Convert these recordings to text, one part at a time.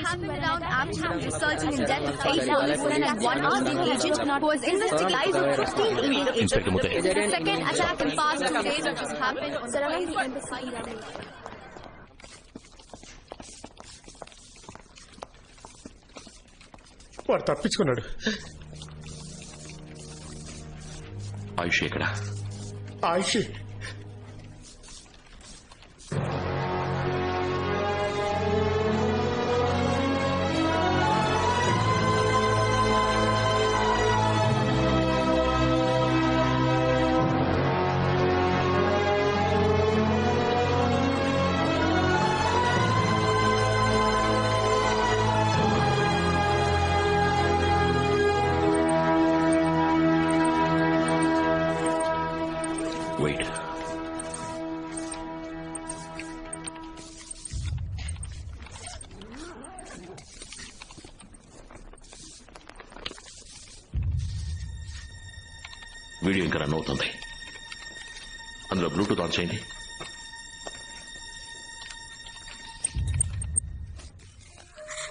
have been around Amsterdam researching in depth of 8 policemen and 1 Indian agent who was investigating lives of 15 Indian agents. The second attack in past 2 days which has happened surrounding the embassy. వాడు తప్పించుకున్నాడు. ఆయుష్ ఎక్కడ? ఆయుష్ wait. Video ఇంకా run అవుతుంది. అందులో Bluetooth on చేయండి.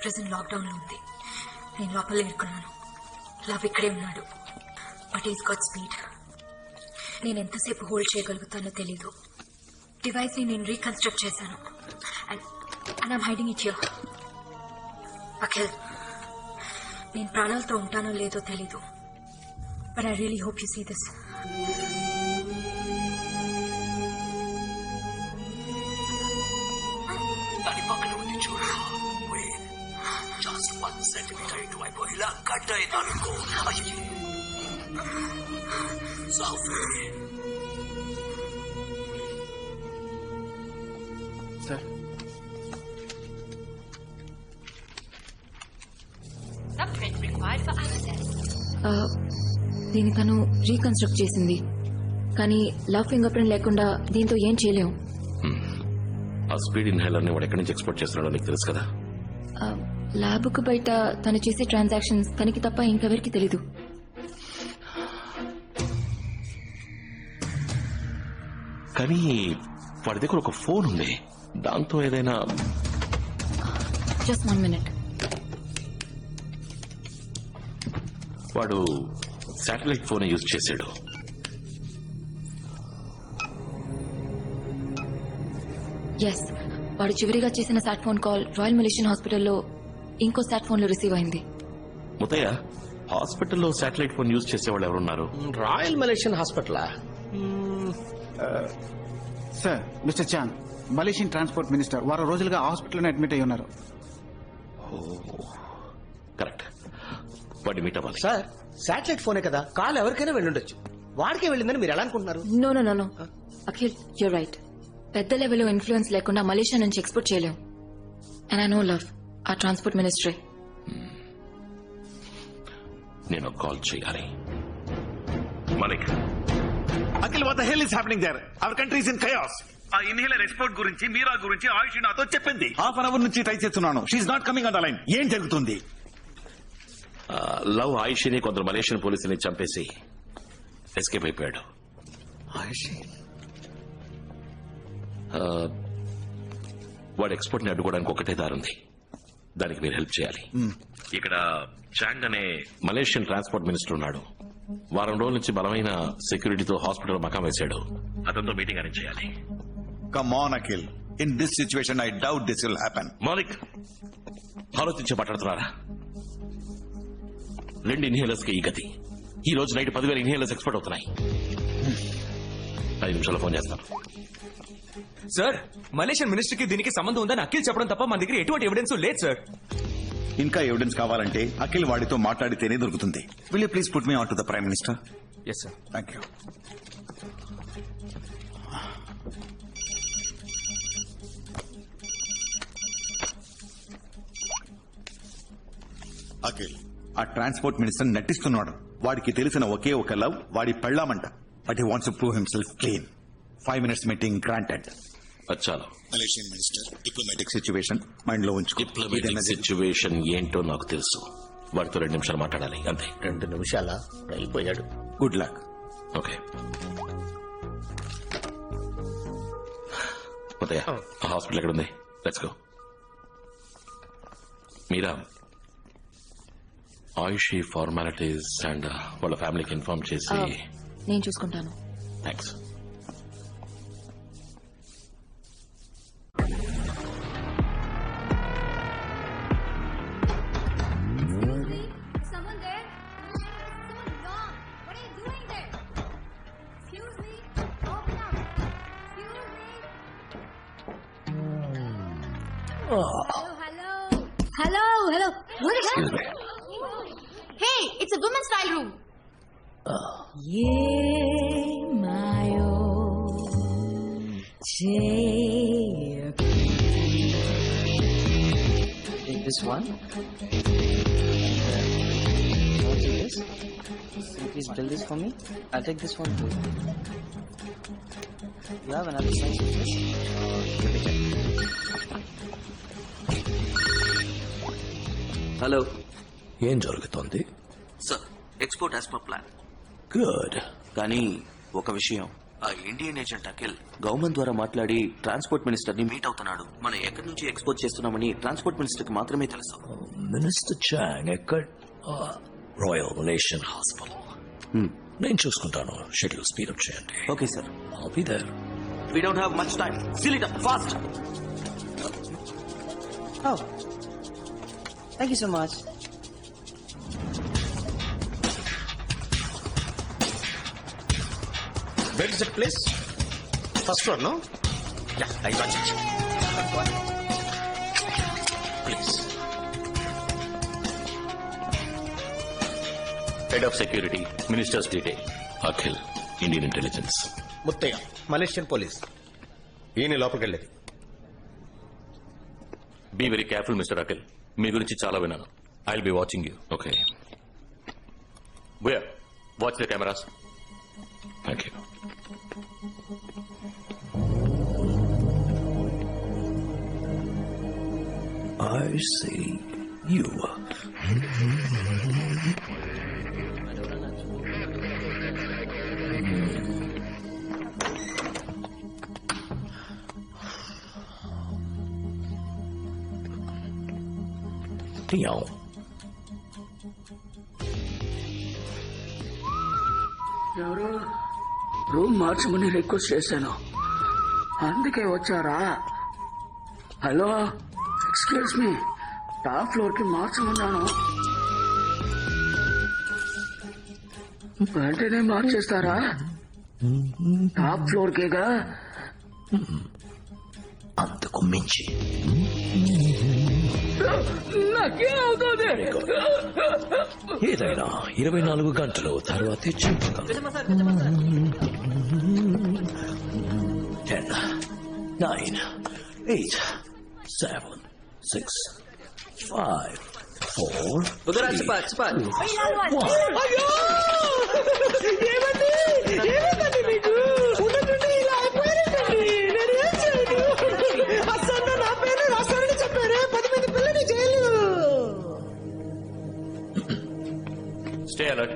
Present lockdown లో ఉంది. నేను లోపల ఇరుక్కున్నాను. లవ్ ఇక్కడే ఉన్నాడు. But is got speed. నేను ఎంతసేపు హోల్డ్ చేయగలుగుతానో తెలీదు. డివైస్ ని నేను రీకన్స్ట్రక్ట్ చేశాను. And I'm hiding it here. Akhil, నేను ప్రాణాలతో ఉంటానో లేదో తెలీదు. But I really hope you see this. దాని పక్కన ఉంది చూడు. జస్ట్ 1 సెంటీమీటర్ ఇటువైపు ఇలా కట్ అయిందనుకో. సార్, దీన్ని తను రీకన్స్ట్రక్ట్ చేసింది. కానీ లవ్ ఫింగర్ ప్రింట్ లేకుండా దీంతో ఏం చేయలేము. ఆ స్పీడ్ ఇన్హేలర్ ని వాడు ఎక్కడి నుంచి ఎక్స్పోర్ట్ చేస్తున్నాడో నీకు తెలుసు కదా. ల్యాబ్ కు బయట తను చేసే ట్రాన్సాక్షన్స్ తనకి తప్ప ఇంకెవరికి తెలీదు. కానీ వాడి దగ్గర ఒక ఫోన్ ఉంది. దాంతో ఏదైనా. Just 1 minute. వాడు శాటిలైట్ ఫోన్ యూజ్ చేశాడు. ఎస్, వాడు చివరిగా చేసిన సాట్ ఫోన్ కాల్ రాయల్ మలేషియన్ హాస్పిటల్లో ఇంకో సాట్ ఫోన్ లో రిసీవ్ అయింది. ముతయ్య, హాస్పిటల్లో శాటిలైట్ ఫోన్ యూజ్ చేసేవాళ్ళు ఎవరున్నారు? రాయల్ మలేషియన్ హాస్పిటలా? Sir, mister Chan, Malaysian transport minister వారం రోజులుగా హాస్పిటల్లో అడ్మిట్ అయి ఉన్నారు. కరెక్ట్. వాడిని మీట్ అవ్వాలి. సార్, శాటిలైట్ ఫోనే కదా, కాల్ ఎవరికైనా వెళ్ళుండొచ్చు. వాడికే వెళ్ళిందని మీరు ఎలా అనుకుంటున్నారు? No Akhil, you're right. పెద్ద లెవెల్లో ఇన్ఫ్లుయెన్స్ లేకుండా మలేషియా నుంచి ఎక్స్పోర్ట్ చేయలేం. అండ్ ఐ నో లవ్ ఆ ట్రాన్స్పోర్ట్ మినిస్ట్రీ. నేను కాల్ చేయాలి. Malik, Akhil, what the hell is happening there? Our country is in chaos. ఆ ఇన్హేలర్ ఎక్స్పోర్ట్ గురించి, మీరా గురించి ఆయుష్ నాతో చెప్పింది. హాఫ్ అన్ అవర్ నుంచి ట్రై చేస్తున్నాను. She's not coming on the line. ఏం జరుగుతుంది? లవ్ ఆయుష్ని కొందరు మలేషియన్ పోలీసుని చంపేసి ఎస్కేప్ అయిపోయాడు. వాడు ఎక్స్పోర్ట్ ని అడ్డుకోవడానికి ఒకటే దారుంది. దానికి మీరు హెల్ప్ చేయాలి. ఇక్కడ చాంగ్ అనే మలేషియన్ ట్రాన్స్పోర్ట్ మినిస్టర్ ఉన్నాడు. వారం రోజుల నుంచి బలమైన సెక్యూరిటీతో హాస్పిటల్ మకాం వేశాడు. అతనితో మీటింగ్ అరేంజ్ చేయాలి. Come on, Akhil. In this situation, I doubt this will happen. Malik, ఆలోచించి మాట్లాడుతున్నారా? 2 ఇన్హేలర్స్ కి ఈ గతి. ఈ రోజు నైట్ 10,000 ఇన్హేలర్స్ ఎక్స్పోర్ట్ అవుతున్నాయి. 5 నిమిషాల్లో ఫోన్ చేస్తాను. సార్, మలేషియన్ మినిస్టర్ కి దీనికి సంబంధం ఉందని అఖిల్ చెప్పడం తప్ప మన దగ్గర ఎటువంటి ఎవిడెన్స్ లేదు సార్. ఇంకా ఎవిడెన్స్ కావాలంటే అఖిల్ వాడితో మాట్లాడితేనే దొరుకుతుంది. Will you please put me on to the prime minister? Yes sir. Thank you. Akhil, ఆ ట్రాన్స్పోర్ట్ మినిస్టర్ నటిస్తున్నాడు. వాడికి తెలిసిన ఒకే ఒక లవ్ వాడి పెళ్ళామంట. But he wants to prove himself clean. 5 minutes meeting granted. అచ్చాలో Malaysian minister, diplomatic situation mind లో ఉంచుకో. డిప్లొమాటిక్ సిచ్యువేషన్ ఏంటో నాకు తెలుసు. వాడితో 2 నిమిషాలు మాట్లాడాలి, అంతే. 2 నిమిషాలా? అయిపోయాడు. Good luck. ఓకే. ఉదయ, హాస్పిటల్ ఎక్కడ ఉంది? Let's go. Meera Ayush formalities and వాళ్ళ ఫ్యామిలీకి ఇన్ఫార్మ్ చేసి నేను చూసుకుంటాను. Thanks. Someone there? Someone wrong. What are you doing there? Excuse me? Open up. Excuse me? Hello. Hello. What is that? Hey, it's a women's style room. Take this one. What's this? Can you please bill this for me? I'll take this one too. You have another size of this? Let me check. Hello ఏం జరుగుతోంది? Sir, export as per plan. Good. కానీ ఒక విషయం, ఆ Indian agent Akhil government ద్వారా మాట్లాడి transport minister ని meet అవుతున్నాడు. మనం ఎక్కడి నుంచి ఎక్స్పోర్ట్ చేస్తున్నామని ట్రాన్స్పోర్ట్ మినిస్టర్ కి మాత్రమే తెలుసు. మినిస్టర్ చాంగ్ ఎక్కడ? Royal Malaysian hospital. నేను చూసుకుంటాను. షెడ్యూల్ స్పీడ్ అప్ చేయండి. Okay sir. I'll be there. We don't have much time. Seal it up fast. Oh. Thank you so much. Where is that place? First floor, no? Yeah, I got it. Please. Head of security, ministers detail, Akhil, Indian intelligence. Muthaiah, Malaysian police. ఈయన లోపలికి వెళ్ళేది. Be very careful mister Akhil. మీ గురించి చాలా విన్నాను. I will be watching you. Okay. Where watch the cameras. Thank you. I see you. Dion. ఎవరు? Room మార్చమని request చేశాను, అందుకే వచ్చారా? Hello, excuse me, top floor కి మార్చమన్నాను, వెంటనే మార్చేస్తారా? Top floor కేగా. అంతకు మించి నాకేమవుతుంది? ఏదైనా 24 గంటలు తర్వాతే చెప్పగలను. 10, 9, 8, 7, 6, 5, 4, 3, 2, 1. Stay alert.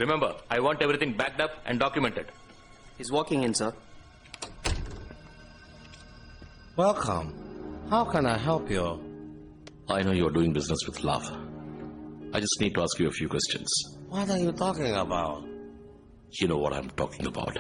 Remember, I want everything backed up and documented. He's walking in, sir. Welcome. How can I help you? I know you're doing business with love. I just need to ask you a few questions. What are you talking about? You know what I'm talking about.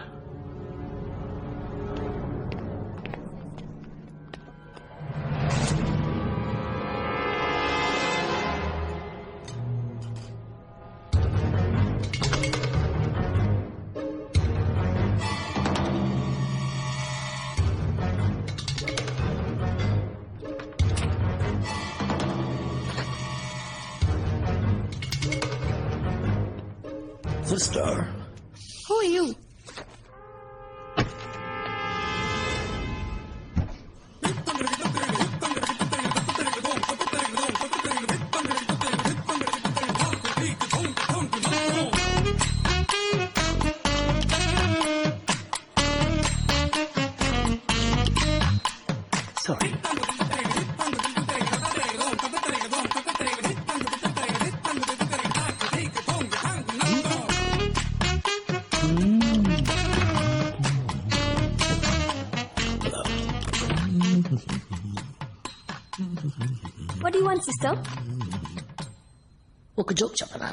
Sister. Who are you? Sorry. What do you want, sister? ఒక joke చెప్పనా?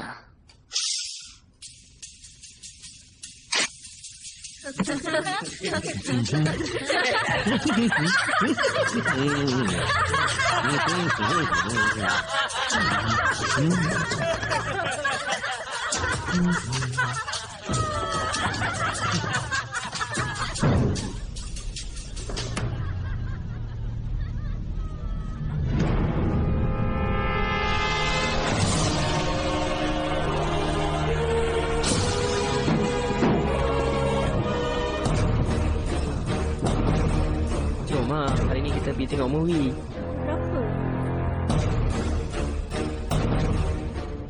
Jom lah, hari ni kita pergi tengok movie.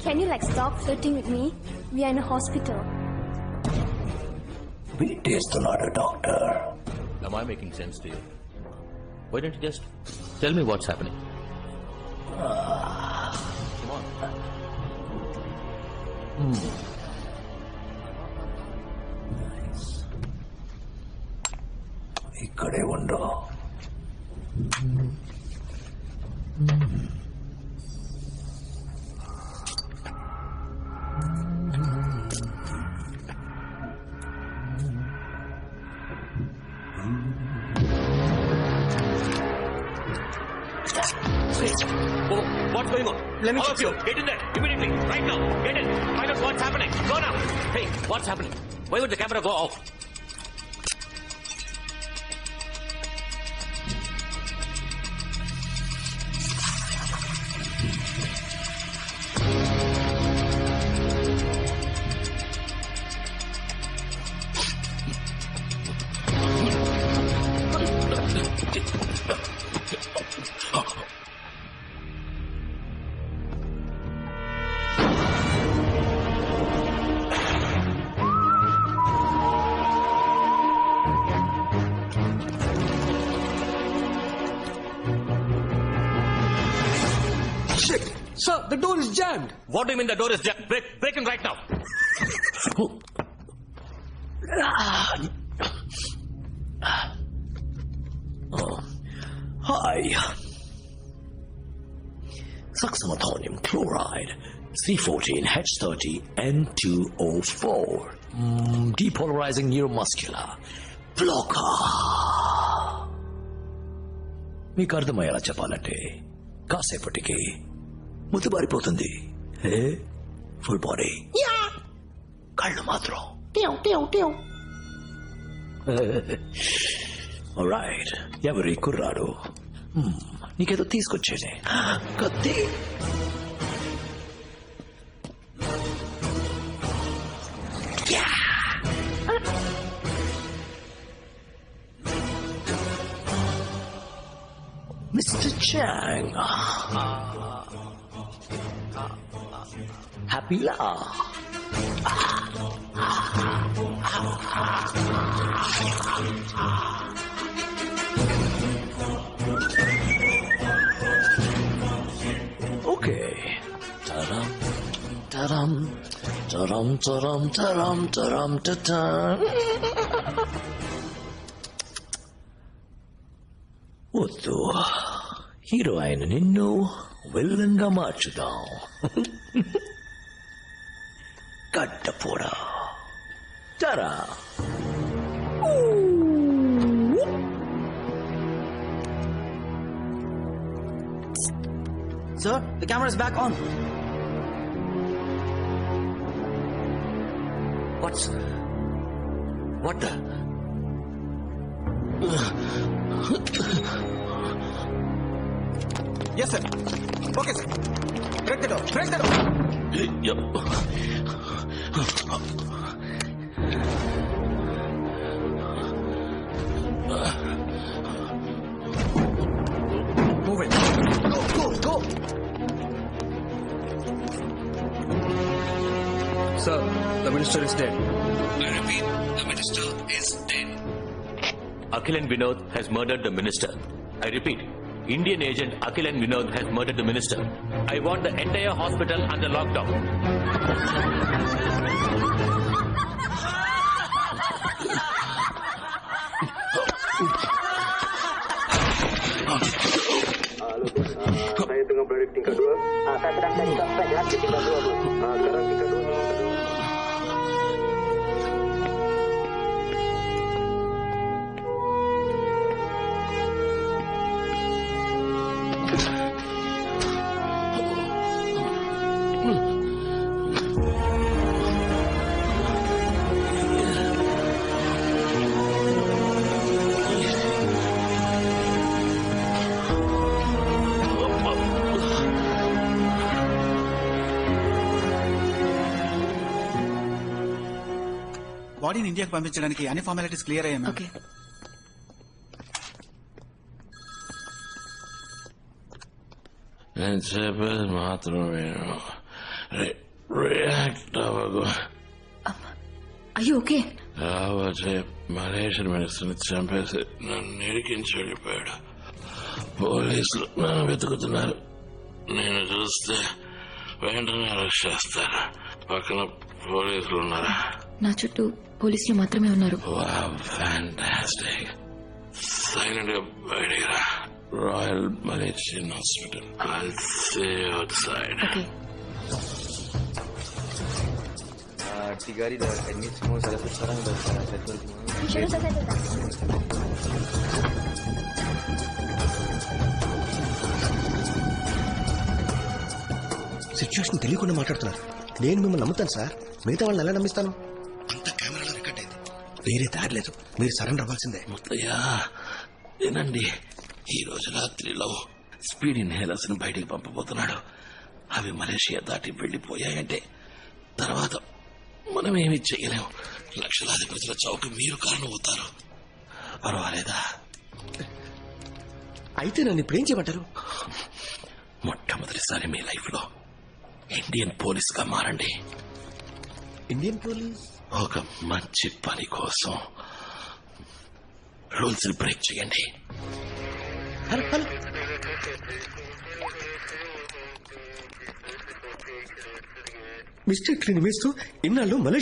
Can you stop flirting with me? We are in a hospital. బీటేస్తున్నాడు doctor. Am I making sense to you? Why don't you just tell me what's happening? Come on. ఇక్కడే ఉండు. Oh, what's going on? Let me All check, of you, sir. get in there immediately, right now. Get in. Find out what's happening. Go now. Hey, what's happening? Why would the camera go off? Sir, the door is jammed. What do you mean the door is jammed? Break in right now. Hi. Succinyltonium chloride, C14H30N2O4. Depolarizing neuromuscular blocker. మీకు అర్థమయ్యేలా చెప్పాలంటే కాసేపటికి ముద్దుబారిపోతుంది. Full body, కళ్ళు మాత్రం right. ఎవరి కుర్రాడు? నీకేదో తీసుకొచ్చేది. కత్తి. మిస్టర్ చాంగ్, హ్యాపీలా? ఓకే. తరం తరం తరం తరం తరం తరం తరం. వద్దు, హీరో అయిన నిన్ను విలన్ గా మార్చుదాం. గడ్డపోడా తరా. Sir, the camera is back on. What the? Yes, sir. Okay, sir. Break the door. Break the door. Yep. Move it. Go. Sir, the minister is dead. I repeat, the minister is dead. Akhilan Vinod has murdered the minister. I repeat, Indian agent Akhilan Vinod has murdered the minister. I want the entire hospital under lockdown. proyek tingkat 2. Saya sedang cari suspek ya di tingkat 2, Bu. Sekarang tingkat 2. బాడీని ఇండియాకి పంపించడానికి అన్ని formalities clear అయ్యాయి okay నేను చెప్పేది మాత్రం react అవ్వకు. అయ్యో ఓకే రాబోయే మలేషియన్ మినిస్టర్ని చంపేసి నన్ను ఇరికించి వెళ్ళిపోయాడు. పోలీసులు నన్ను వెతుకుతున్నారు. నేను చూస్తే వెంటనే అరెస్ట్ చేస్తారు. పక్కన పోలీసులు ఉన్నారా? నా చుట్టూ పోలీసులు మాత్రమే ఉన్నారు. ఫ్యాంటాస్టిక్. సైలెంట్ గా బయటికి రా. Royal Malaysian hospital. I'll see you outside. Okay 3 hari dah admit semua salah sekarang dah settle semua. Situation తెలియకుండా మాట్లాడుతున్నారు. నేను మిమ్మల్ని నమ్ముతాను సార్, మిగతా వాళ్ళని ఎలా నమ్మిస్తాను? అంత కెమెరాలో రికార్డ్ అయింది. వేరే దారి లేదు, మీరు సరెండర్ అవ్వాల్సిందే. ముత్తయ్యా వినండి, ఈ రోజు రాత్రిలో స్పీడ్ ఇన్హేలర్స్ ని బయటికి పంపబోతున్నాడు. అవి మలేషియా దాటి వెళ్లిపోయాయంటే తర్వాత మనం ఏమి చెయ్యలేం. లక్షలాది ప్రజల చౌక మీరు కారణం అవుతారు. పర్వాలేదా? అయితే నన్ను ఇప్పుడు ఏం చేయమంటారు? మొట్టమొదటిసారి మీ లైఫ్ లో ఇండియన్ పోలీస్ గా మారండి. Indian police? ఒక మంచి పని కోసం రూల్స్ బ్రేక్ చేయండి. హలో హలో, మిస్టర్ క్లీన్ వేస్తూ ఇన్నాళ్ళు